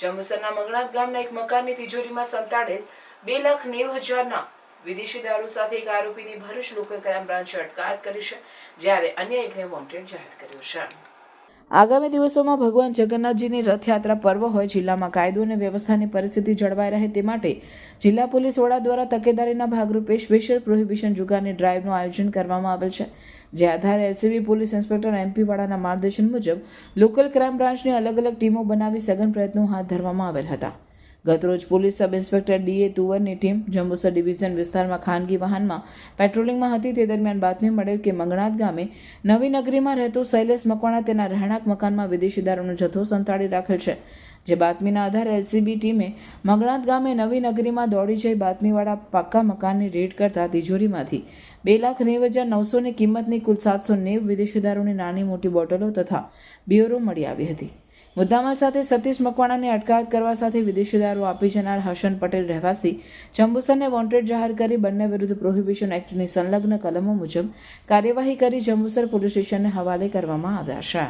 જંબુસરના મંગણાથ ગામના એક મકાનની તિજોરીમાં સંતાડેલ 2,90,000ના વિદેશી દારૂ સાથે એક આરોપીની ભરૂચ લોકલ ક્રાઇમ બ્રાન્ચે અટકાયત કરી છે, જ્યારે અન્ય એકને વોન્ટેડ જાહેર કર્યો છે. આગામી દિવસોમાં ભગવાન જગન્નાથજીની રથયાત્રા પર્વ હોય, જિલ્લામાં કાયદો અને વ્યવસ્થાની પરિસ્થિતિ જળવાઈ રહે તે માટે જિલ્લા પોલીસ વડા દ્વારા તકેદારીના ભાગરૂપે સ્પેશિયલ પ્રોહિબિશન જુગારની ડ્રાઇવનું આયોજન કરવામાં આવેલ છે. જે આધારે એલસીબી પોલીસ ઇન્સ્પેક્ટર MP વાળાના માર્ગદર્શન મુજબ લોકલ ક્રાઇમ બ્રાન્ચની અલગ અલગ ટીમો બનાવી સઘન પ્રયત્નો હાથ ધરવામાં આવેલ હતા. ગતરોજ પોલીસ સબ ઇન્સ્પેક્ટર DA તુવરની ટીમ જંબુસર ડિવિઝન વિસ્તારમાં ખાનગી વાહનમાં પેટ્રોલિંગમાં હતી. તે દરમિયાન બાતમી મળેલ કે મંગણાથ ગામે નવી નગરીમાં રહેતો શૈલેષ મકવાણા તેના રહેણાંક મકાનમાં વિદેશી દારૂનો જથ્થો સંતાડી રાખેલ છે. જે બાતમીના આધારે એલસીબી ટીમે મંગણાથ ગામે નવી નગરીમાં દોડી જઈ બાતમીવાળા પાક્કા મકાનની રેડ કરતા તિજોરીમાંથી 2,90,900ની કિંમતની કુલ 790 વિદેશી દારૂની નાની મોટી બોટલો તથા બિયરો મળી આવી હતી. મુદ્દામાલ સાથે સતીશ મકવાણાની અટકાયત કરવા સાથે વિદેશી દારૂ આપી જનાર હસન પટેલ રહેવાસી જંબુસરને વોન્ટેડ જાહેર કરી બંને વિરુદ્ધ પ્રોહિબિશન એક્ટની સંલગ્ન કલમો મુજબ કાર્યવાહી કરી જંબુસર પોલીસ સ્ટેશનને હવાલે કરવામાં આવ્યા છે.